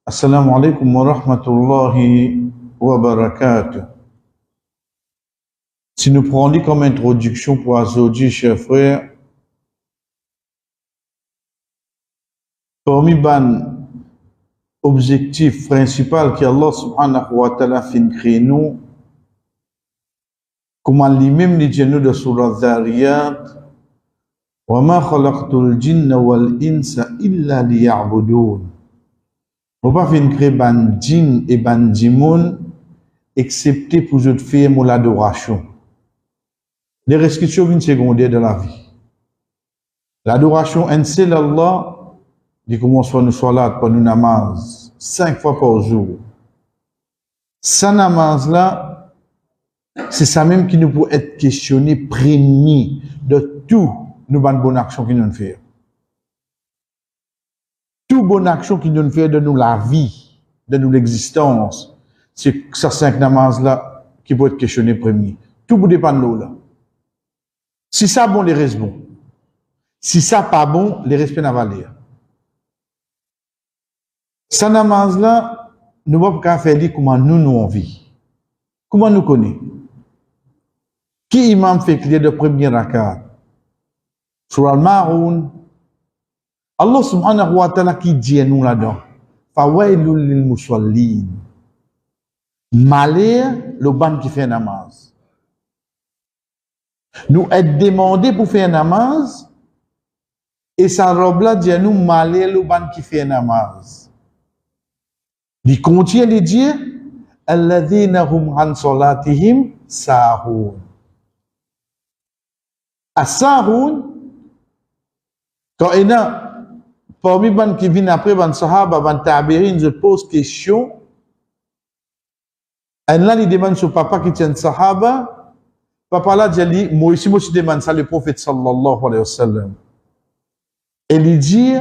Assalamu alaikum wa rahmatullahi wa barakatuh. Si nous prenons comme introduction pour aujourd'hui, chers frères, parmi les objectifs principaux que Allah subhanahu wa ta'ala fait créer nous, comme lui-même dit nous de Surah Dhariyat, wa ma khalaqtul jinna wal insa illa liya'budun. On va pas créer ban djinn et ban djimoun excepté pour je faire mon l'adoration. Les restrictions viennent secondaires de la vie. L'adoration, un seul Allah, dit comment soit nous salat, pour nous namaz, 5 fois par jour. Ça namaz là, c'est ça même qui nous peut être questionné, premier de tout nos bonnes actions qui nous fait. Toute bonne action qui nous fait de nous la vie, de nous l'existence, c'est ça 5 namaz là qui peut être questionné premier. Tout vous dépend de l'eau là. Si ça bon, les restes bon. Si ça pas bon, les restes n'a valeur. Ça namaz là, nous ne pas faire dire comment nous on vit. Comment nous connaît. Qui imam fait clé de premier rakat? Sur Al-Ma'oun, Allah subhanahu wa ta'ala qui dit à nous là-dedans, Fawailul lil musallin. Malheur, le ban qui fait namaz. Nous être demandé pour faire namaz, et sa robe là dit à nous, malheur, le ban qui fait namaz. Il contient de dire, alladhina hum an salatihim sahun. As-sahun, quand il y a parmi les qui viennent après, les sahaba, les tabirin, je pose question. Et là, il demande sur papa qui tient sahaba. Papa là, dit, moi aussi, je demande ça, le prophète sallallahu alayhi wa sallam. Et il dit,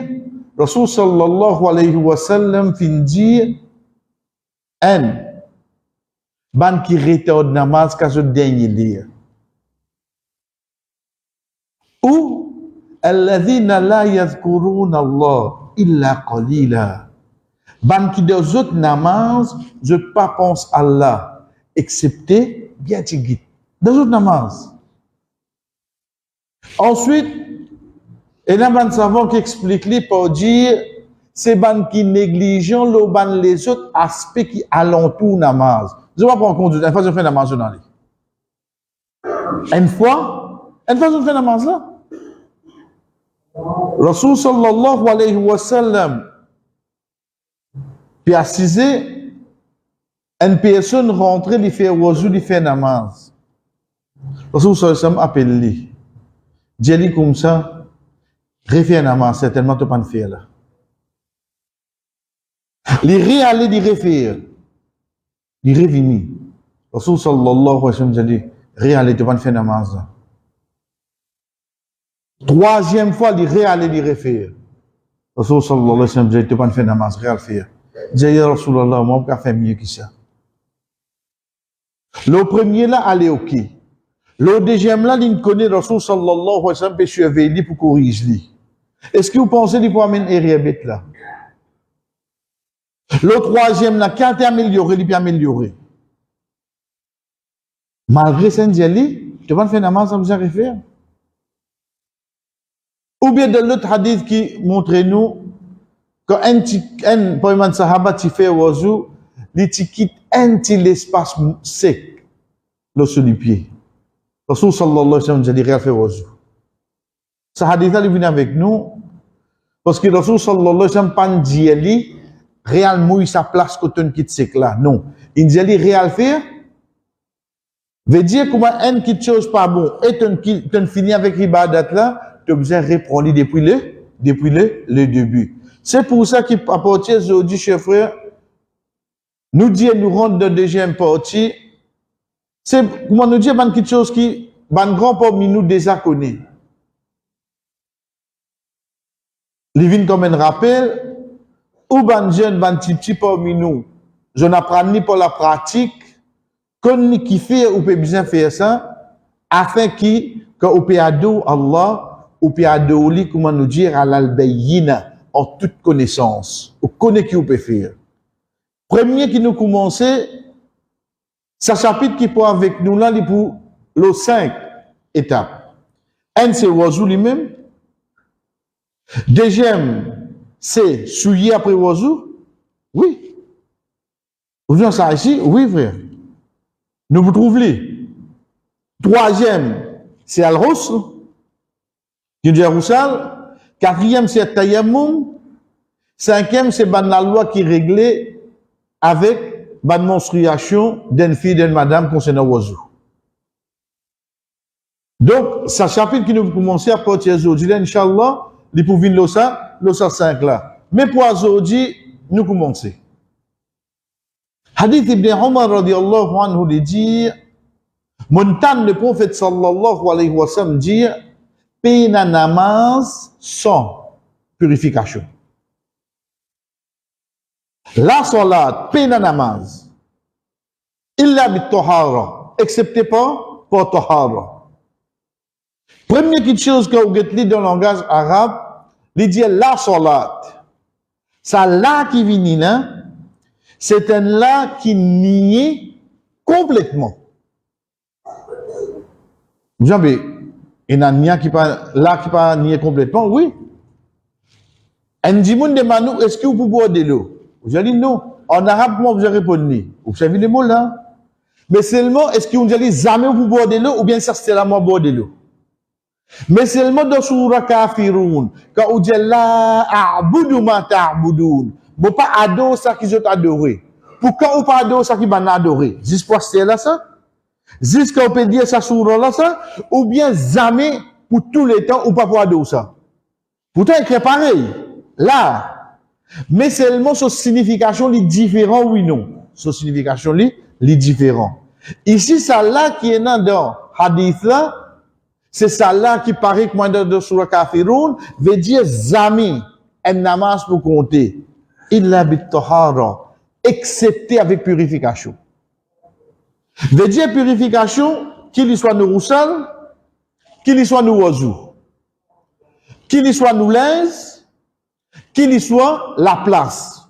Rasul sallallahu alayhi wa sallam, fin dit, ban qui retarde namaz, quand je dernier lire. Ou, الذين لا يذكرون الله إلا قليلا. Ban qui des autres namaz, je pas pense à Allah, excepté bien tigit. Des autres namaz. Ensuite, il y a un savant qui explique les pour dire, c'est ban qui négligent le ban les autres aspects qui alentour namaz. Je vais prendre compte, une fois je fais namaz dans les. Une fois je fais namaz là. Rasul sallallahu alayhi wa sallam, puis assisé, une personne rentrée, il fait wazou, il fait namaz. Rasul sallallahu alayhi wa sallam appelle lui. Dit comme ça, refait namaz, certainement tu pas faire là. Il réallé, il refait. Il revenu. Rasul sallallahu alayhi wa sallam dit, réallé, tu pas faire namaz là. Troisième fois, il réallait, il refait. Rasul sallallahu alayhi wa sallam dit, tu pas faire namaz, réal faire. Dit, Rasulallah, moi, je peux faire mieux que ça. Le premier là, allez, ok. Le deuxième là, il connaît Rasul sallallahu alayhi wa sallam, peut surveiller pour corriger lui. Est-ce que vous pensez qu'il peut amener un rébet là? Le troisième là, quand il amélioré, il peut améliorer. Malgré ça, il dit, tu vas faire namaz, ça vous a refaire. Ou bien de l'autre hadith qui montre nous quand un parmi sahaba qui fait wazou, il quitte un petit espace sec le sous du pied. Rasul sallallahu alayhi wa sallam dit il fait wazou. Ce hadith là il vient avec nous parce que Rasul sallallahu alayhi wa sallam pas dit lui réellement sa place quand on quitte sec là. Non, il dit lui réel faire veut dire comment un qui chose pas bon et tu finis avec ibadat là. Tu as besoin de reprendre depuis le début. C'est pour ça qu'à partir d'aujourd'hui, chers frères, nous disons, nous rentrons dans la deuxième partie. C'est, comment nous dire, quelque chose qui, grand parmi nous déjà connaît. Les vignes comme un rappel, ou ban jeune, petit parmi nous, je n'apprends ni pour la pratique, qu'on ni qui fait, ou peut bien faire ça, afin qu'on peut adorer Allah, ou puis adorer, comment nous dire, à l'albayina, en toute connaissance. Ou connaît qui vous peut faire. Premier qui nous commençait, ce chapitre qui pour avec nous là, il pour les 5 étapes. Un, c'est Wazou lui-même. Deuxième, c'est souiller après Wazou. Oui. Vous voyez ça ici? Oui, frère. Nous vous trouvez. Troisième, c'est Al-Rouss, qui dit Roussal. Quatrième, c'est Tayammum. Cinquième, c'est ban la loi qui réglait avec ban menstruation d'une fille, d'une madame concernant Wazou. Donc, ce chapitre qui nous commence à partir d'aujourd'hui, Inch'Allah, il pour venir l'osa 5 là. Mais pour aujourd'hui, nous commençons. Hadith Ibn Omar radiallahu anhu dit, montagne le prophète sallallahu alayhi wa sallam dit, paye la namaz sans purification. La salat, paye la namaz. Illa bit tahara, excepté pas pour tahara. Première chose que vous avez dans le langage arabe, il dit la salat. Ça là qui vient là, c'est un là qui nie complètement. Vous savez, il y a un là qui pas nié complètement, oui. Un dimoun demande, est-ce que vous pouvez boire de l'eau? Vous avez dit non. En arabe, comment vous avez répondu? Vous savez les mots là? Mais seulement, est-ce que vous avez dit jamais vous pouvez boire de l'eau ou bien ça c'est la mort boire de l'eau? Mais seulement dans Surah Kafirun, quand on dit la a'budu ma ta'budun, bon pas adorer ça qu'ils ont adoré. Pourquoi on pas adorer ça qu'ils vont adorer? Juste pour c'est là ça? Juste qu'on peut dire ça Surah là ça? Ou bien jamais pour tous les temps ou pas pour adorer ça? Pourtant c'est pareil. Là. Mais seulement sa signification est différente, oui non. Sa signification est différente. Ici, ça là qui est dans hadith là, c'est ça là qui paraît que moi dans Surah Kafirun veut dire zami, un namaz pour compter. Illa bit tahara, excepté avec purification. Veut dire purification, qu'il y soit nous roussal, qu'il y soit nous wazou, qu'il y soit nous linge, qu'il y soit la place.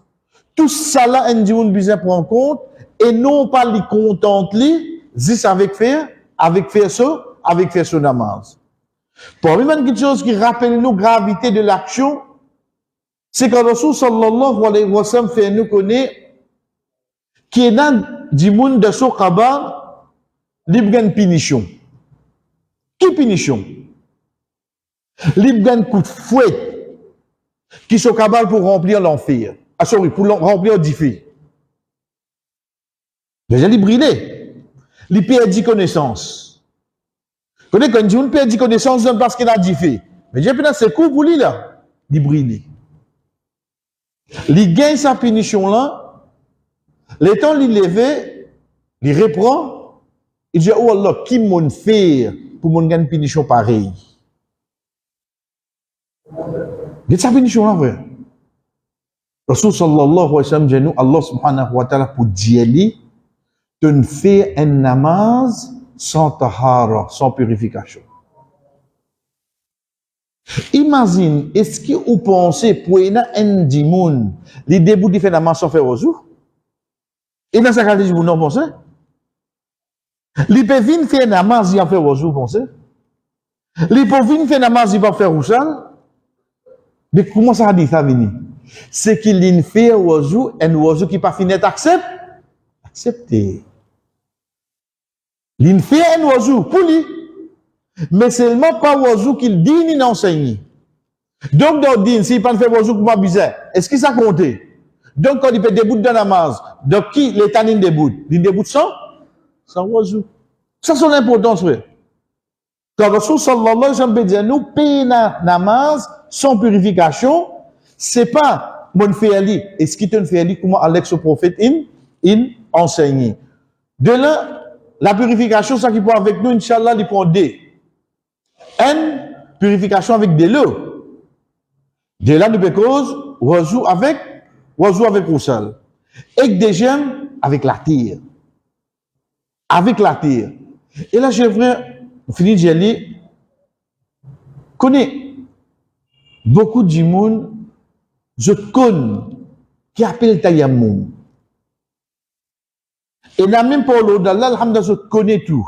Tout ça là, un dimoun besoin prendre en compte, et non pas les contenter, juste avec faire ça, avec faire son namaz. Pour lui, une chose qui rappelle nous gravité de l'action, c'est quand Rasul sallallahu alayhi wa sallam fait nous connaître qui est dans du monde de son kabar, libre une punition. Qui punition? Libre un coup de fouet qui sont capables pour remplir l'enfer. Ah, sorry, pour remplir du feu. Déjà, il brûlé. Il perd connaissance. Vous connaissez quand on perd connaissance, c'est parce qu'il a dit fait. Mais j'ai pris ce coup pour lui là. Il brûlé. Il gagne sa punition là. Le temps il levé, il reprend. Il dit, oh Allah, qui m'ont fait pour mon gagne punition pareille? Il y a sa punition là, vrai. Rasul sallallahu alayhi wa sallam dit, Allah subhanahu wa ta'ala pour dire, tu ne fais un namaz sans tahara, sans purification. Imagine, est-ce que vous pensez pour un dimoun, les débuts de faire namaz sans faire wazou? Et dans ce cas, vous non pensez? Les peut venir faire namaz sans faire wazou, pensez? Les peut venir faire namaz sans faire roussal? Mais comment ça dit ça venir? C'est qu'il y a fait un wazou qui pas fini accepté. Il fait un oiseau pour lui, mais seulement pas oiseau qu'il dit ni n'enseigne. Donc, dans le din, s'il pas fait oiseau pour moi bizarre, est-ce que ça compte? Donc, quand il fait debout dans la masse, donc qui les tanines debout? Il debout sans oiseau. Ça, c'est l'importance, frère. Quand Rasul sallallahu alayhi wa sallam dit, nous payons namaz sans purification, c'est pas mon féali. Est-ce qu'il te fait comment Alex au prophète in enseigne. De là, la purification, ça qui prend avec nous, Inch'Allah, il prend deux. Une purification avec de l'eau. De là, nous cause, wazou avec roussal. Et deuxième, avec la tire. Avec la tire. Et là, j'aimerais finir de dire, connais beaucoup de monde, je connais, qui appelle Tayammum. Et la même pour l'autre, Allah, alhamdulillah, connaît tout.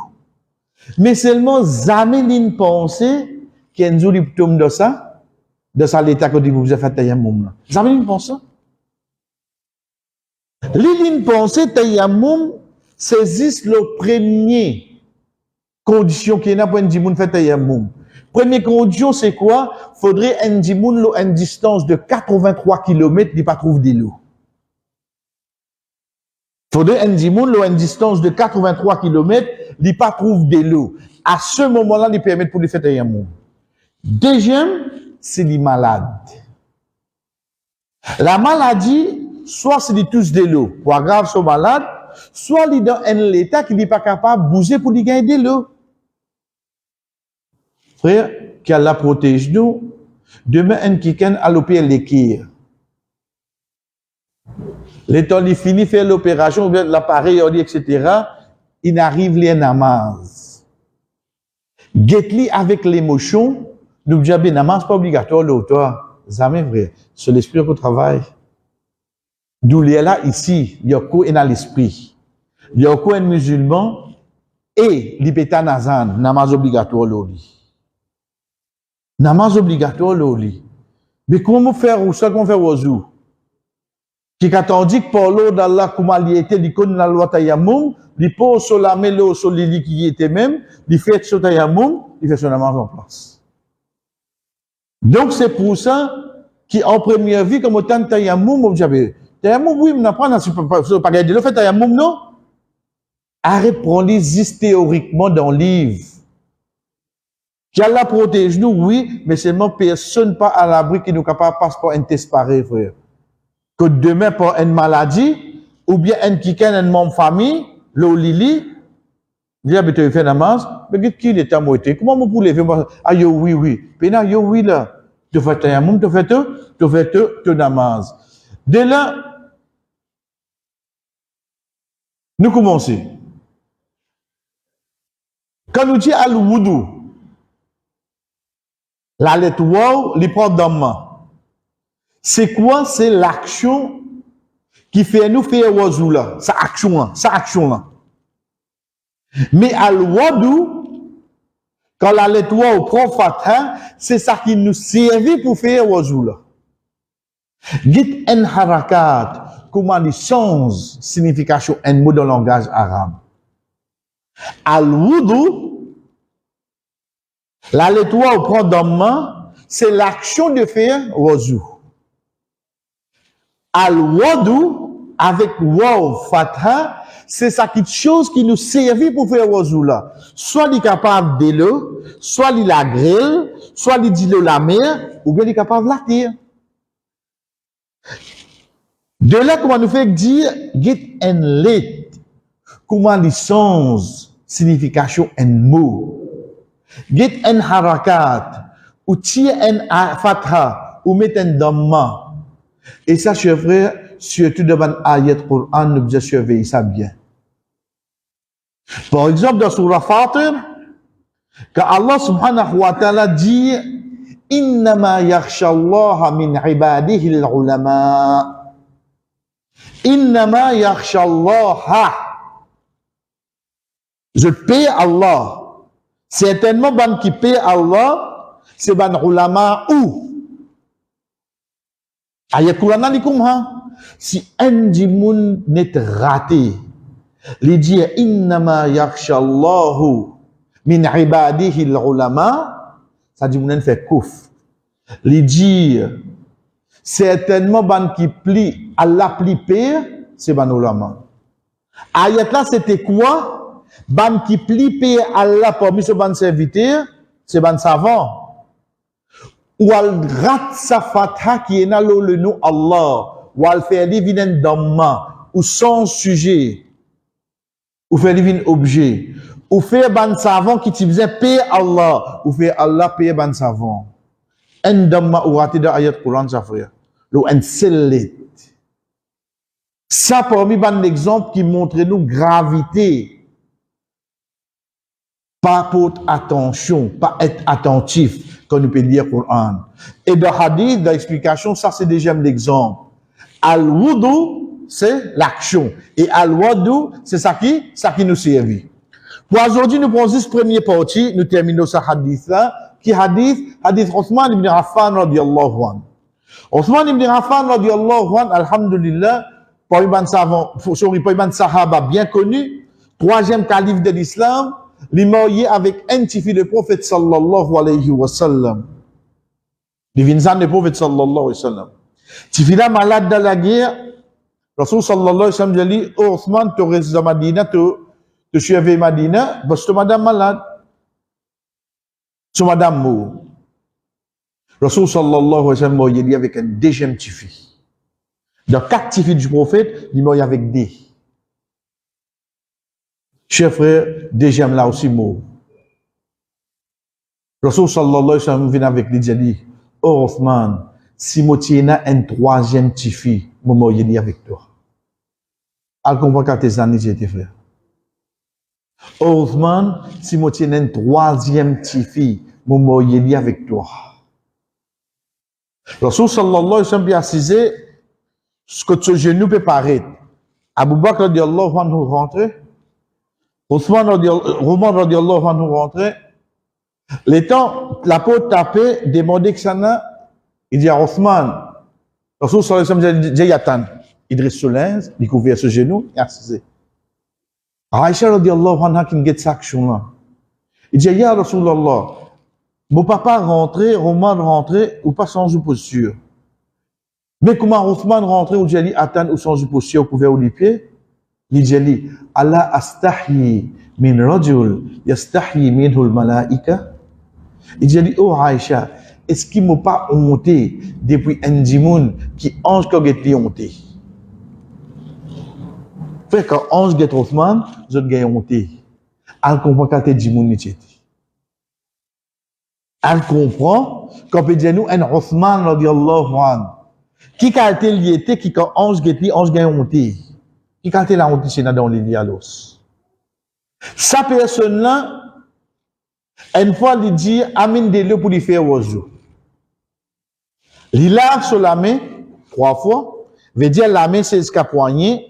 Mais seulement, jamais une pensée qui est une jolie tombe de ça l'état que vous avez fait tayammum. Jamais une pensée. L'une pensée tayammum saisissent le premier condition qui est là pour un dimoun fait tayammum. Première condition, c'est quoi? Faudrait un dimoun à une distance de 83 km, il pas trouve de l'eau. Faudrait un dimoun à une distance de 83 km, il pas trouve de l'eau. À ce moment-là, il permet pour lui faire tayammum. Deuxième, c'est les malades. La maladie, soit c'est les tous de l'eau, pour grave sont malades, soit il est dans un état qui n'est pas capable de bouger pour lui gagner de l'eau. Frère, qu'Allah protège nous, demain, un quelqu'un à l'opérer l'équire. L'état il finit faire l'opération, l'appareil, etc., il n'arrive les namaz. Get-li avec l'émotion, nous disons, namaz pas obligatoire, l'auteur. Jamais vrai. C'est l'esprit qui travaille. D'où il est là, ici, il y a quoi dans l'esprit. Il y a quoi un musulman et l'ipéta nazan, namaz obligatoire, l'oli. Namaz obligatoire, l'oli. Mais comment faire ou ça qu'on fait aux ou? Qui attendu que pour l'eau d'Allah, comment il était, il connaît la loi tayammum, il pose sur la mélo, sur l'île qui était même, il fait sur tayammum, il fait son namaz en place. Donc, c'est pour ça qu'en première vie, comme autant de tayammum, on dit, tayammum, oui, on apprend, pas garder le fait tayammum, non? Arrête, prends-les théoriquement dans le livre. Qu'Allah protège nous, oui, mais seulement personne pas à l'abri qui nous capable de passer par un test pareil, frère. Que demain, pour une maladie, ou bien un quelqu'un, un membre de famille, l'eau lili, il a besoin de faire namaz, mais qui est à moitié? Comment vous pouvez faire? Ah, yo, oui, oui. Puis là, yo, oui, là. Tu fais tayammum, tu fais namaz. Dès là, nous commençons. Quand nous disons al-wudu, la lettre waw, les prend dans main. C'est quoi? C'est l'action qui fait nous faire wazou là. Sa action là. Mais al-wudu, quand la lettre waw prend fatha, c'est ça qui nous servit pour faire wazou là. Git en harakat, comment il change signification un mot dans le langage arabe. Al-wudu, la lettre waw prend dans main, c'est l'action de faire wazou. Al-wudu, avec waw fatha, c'est ça qui chose qui nous servit pour faire wazou là. Soit il est capable de l'eau, soit il la grille, soit il dit l'eau la mer, ou bien il est capable de la tirer. De là, comment nous fait dire, get en let, comment il change signification en mot. Get en harakat, ou tire en fatha, ou met en damma. Et ça, chers frères, surtout devant ayat Qur'an, nous devons surveiller ça bien. Par exemple, dans Surah Fatir, quand Allah subhanahu wa ta'ala dit, Innama yakhsha Allah min ibadihi al-ulama. Innama yakhsha Allah. Je paie Allah. Certainement, ban qui paie Allah, c'est ban ulama ou. Ayat Qur'an ni comment? Si un dimoun n'est raté, il dit innama yakhsha Allahu min ibadihi al-ulama, ça dit moun fait kouf. Il dit certainement ban qui plie Allah plie pire, c'est ban ulama. Ayat là c'était quoi? Ban qui plie pire Allah parmi ce ban serviteur, c'est ban savant. Ou al rat sa fatha qui est dans le nom Allah, ou al faire divine dhamma, ou sans sujet, ou faire divine objet, ou faire ban savant qui te faisait payer Allah, ou faire Allah payer ban savant. Un dhamma ou raté dans ayat Quran, ça frère. Ou un sellet. Ça parmi ban exemple qui montre nous gravité. Pas porter attention, pas être attentif. Quand nous peut lire le Coran. Et dans Hadith, dans l'explication, ça c'est déjà un exemple. Al-wudu, c'est l'action. Et al-wadu, c'est ça qui nous servit. Pour aujourd'hui, nous prenons juste première partie, nous terminons ce hadith-là, qui hadith Othman ibn Affan radiyallahu anhu. Othman ibn Affan radiyallahu anhu, alhamdulillah, parmi les sahaba bien connus, troisième calife de l'islam, il est marié avec un petit fils du prophète sallallahu alayhi wa sallam. Divinzan du prophète sallallahu alayhi wa sallam. Petit fils malade dans la guerre, Rasul sallallahu alayhi wa sallam dit, oh Othman, tu restes à Madina, tu suivais Madina, parce que madame malade. Tu madame mou. Rasul sallallahu alayhi wa sallam marié avec un deuxième petit fils. Dans 4 petits fils du prophète, il est marié avec des. Chers frères, deuxième là aussi mort. Rasul sallallahu alayhi wa sallam vient avec lui et dit, oh Othman, si moi tu as un troisième petit fils, moi marié avec toi. Elle comprend qu'à tes années, j'ai été frère. Oh Othman, si moi tu as un troisième petit fils, moi marié avec toi. Rasul sallallahu alayhi wa sallam a précisé ce que ce genou peut paraître. Abu Bakr radiallahu anhu rentré. Roman radiallahu anhu rentré. Les temps, la peau tapée, demandé que ça n'a, il dit à Othman, Rasul sallallahu alayhi wa sallam dit Yatan, Idriss Soulens, il couvert ce genou, et assisé. Aïcha radiallahu anha qui ne cette action-là. Il dit, Ya Rasulallah, mon papa rentré, Roman rentré, ou pas sans posture. Mais comment Othman rentré, ou j'ai dit, Atan, ou sans posture, couvert les pieds? Il dit, Allah astahyi min rajul, yastahyi minhul malaika. Il dit, oh Aïcha, est-ce qu'il m'a pas honté depuis un dimoun qui ange quand il est honté? Fait quand ange get Othman, je gagne honté. Elle comprend quand t'es dimoun n'était. Elle comprend quand peut dire nous un Othman radiyallahu anhu. Qui quand il lié qui quand ange get lui, ange gagne honté. Qui quand il a honté c'est dans les dialos. Sa personne là une fois il dit amin de l'eau pour lui faire oiseau. Il lave sur la main 3 fois, veut dire la main c'est jusqu'à poignet.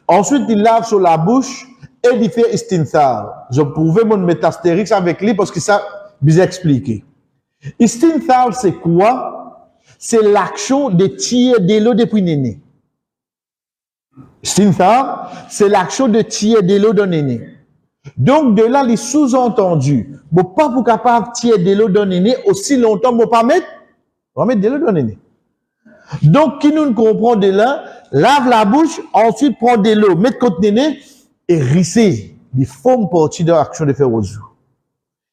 Ensuite, il lave sur la bouche et il fait istinthar. Je pouvais me mettre astérix avec lui parce que ça, vous expliquer. Istinthar, c'est quoi? C'est l'action de tirer de l'eau depuis néné. Istinthar, c'est l'action de tirer de l'eau d'un néné. Donc, de là, les sous-entendus. Bon, pas pour capable de tirer de l'eau d'un néné aussi longtemps, bon, pas mettre, on va mettre de l'eau d'un néné. Donc, qui nous comprend de là, lave la bouche, ensuite prend de l'eau, mettre contre néné, et risser. Les formes partie de l'action de faire oiseau.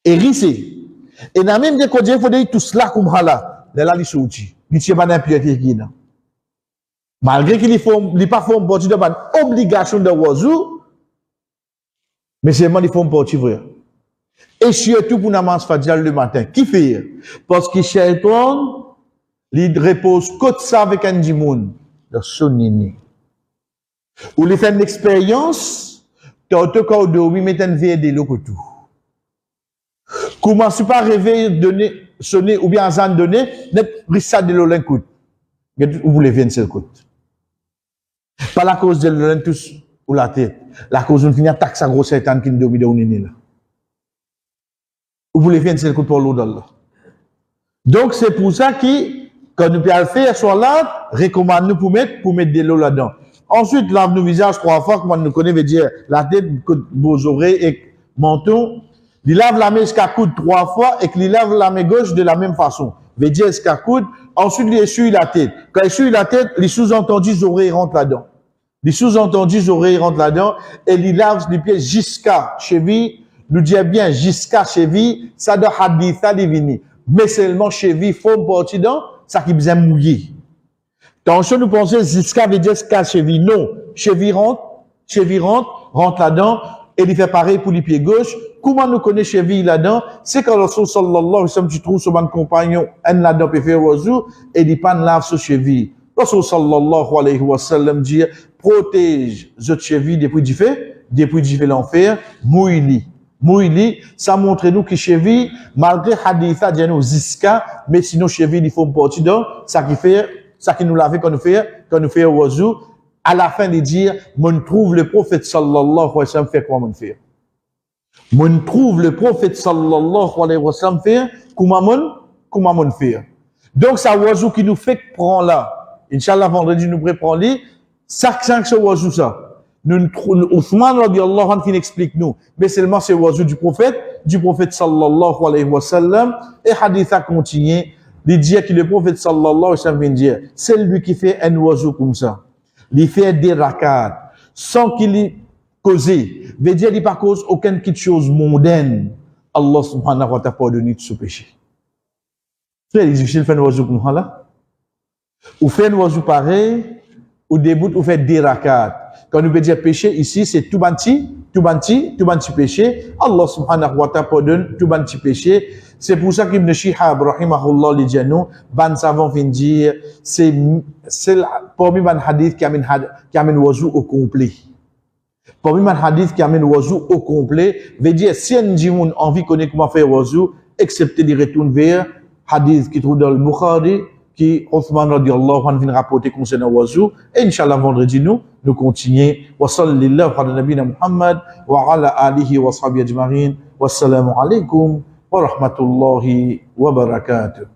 Et risser. Et dans même des côtés, il faut dire tout cela comme là. Là, il s'est dit. Il tient pas d'impiété qui est là. Malgré qu'il n'est pas forme partie de l'obligation de oiseau, mais c'est vraiment les formes partie vrai. Et surtout pour namaz fadjal le matin. Qui fait? Parce que Shaitan, il repose côte ça avec un dimoun, de son néné. Ou il fait une expérience, t'as quand dormi, met un verre de l'eau que tout. Comment c'est pas réveiller, donner, sonner, ou bien un zan donner, net brissa de l'eau l'un coûte. Vous voulez venir seul coûte. Pas la cause de l'eau tous, ou la tête. La cause d'une finir taxe à gros Satan qui ne dormi de au néné là. Vous voulez venir seul coûte pour l'eau d'Allah. Donc c'est pour ça que, quand nous pouvons le faire, soit là, recommande-nous pour mettre de l'eau là-dedans. Ensuite, lave nos visages 3 fois, comme on nous connaît, veut dire la tête, vos oreilles et menton. Il lave la main jusqu'à coude 3 fois et qu'il lave la main gauche de la même façon. Veut dire jusqu'à coude. Ensuite, il essuie la tête. Quand il essuie la tête, les sous-entendus oreilles rentrent là-dedans. Les sous-entendus oreilles rentrent là-dedans et il lave les pieds jusqu'à cheville. Nous disons bien jusqu'à cheville, ça doit hadith, ça divini. Mais seulement cheville, faut partir dans ça qui besoin mouiller. Attention, nous pensons jusqu'à veut dire jusqu'à cheville. Non. Cheville rentre là-dedans, et il fait pareil pour les pieds gauche. Comment nous connaît cheville là-dedans? C'est quand le Rasul sallallahu alayhi wa sallam, tu trouves sur mon compagnon, un là-dedans peut faire oiseau, et il pas lave sur cheville. Le Rasul sallallahu alayhi wa sallam dit, protège votre cheville depuis du fait l'enfer, mouille-li, ça montre nous que cheville, malgré haditha, dit nous ziska, mais sinon cheville, il faut une partie dans, ça qui nous lave quand nous fait oiseau, À la fin de dire, mon trouve le prophète sallallahu alayhi wa sallam fait comment mon faire. Mon trouve le prophète sallallahu alayhi wa sallam faire comment mon faire. Donc ça oiseau qui nous fait prendre là. Inch'Allah vendredi nous préparons lui. Ça ce oiseau ça. Nous Ousmane radiallahu anhu qui explique nous. Mais seulement c'est oiseau du prophète sallallahu alayhi wa sallam. Et hadith a continué. Il dit que le prophète sallallahu alayhi wa sallam vient dire, c'est lui qui fait un oiseau comme ça. Il fait des rakats sans qu'il y causé. Veut dire qu'il pas cause aucune petite chose mondaine. Allah subhanahu wa ta'ala pardonne tout ce péché. C'est difficile de faire un oiseau comme ça là. Ou faire un oiseau pareil, ou début ou faire des rakats. Quand nous veut dire péché ici, c'est tout banti péché. Allah subhanahu wa ta'ala pardonne tout banti péché. C'est pour ça qu'Ibn Shihab, rahimahullah, les dianou, ban savant vient dire, c'est parmi les hadiths qui amène oiseau au complet. Parmi les hadiths qui amène oiseau au complet, veut dire, si un djimoun envie de connaître comment faire oiseau, excepté de retourner vers hadith qui trouve dans le Bukhari, qui Othman radiallahu anhu vient rapporter concernant oiseau. Et Inch'Allah, vendredi, nous continuons. Wa sallallahu ala nabina Muhammad, wa ala alihi wa sahbihi ajma'in. Wassalamu alaikum wa rahmatullahi wa barakatuh.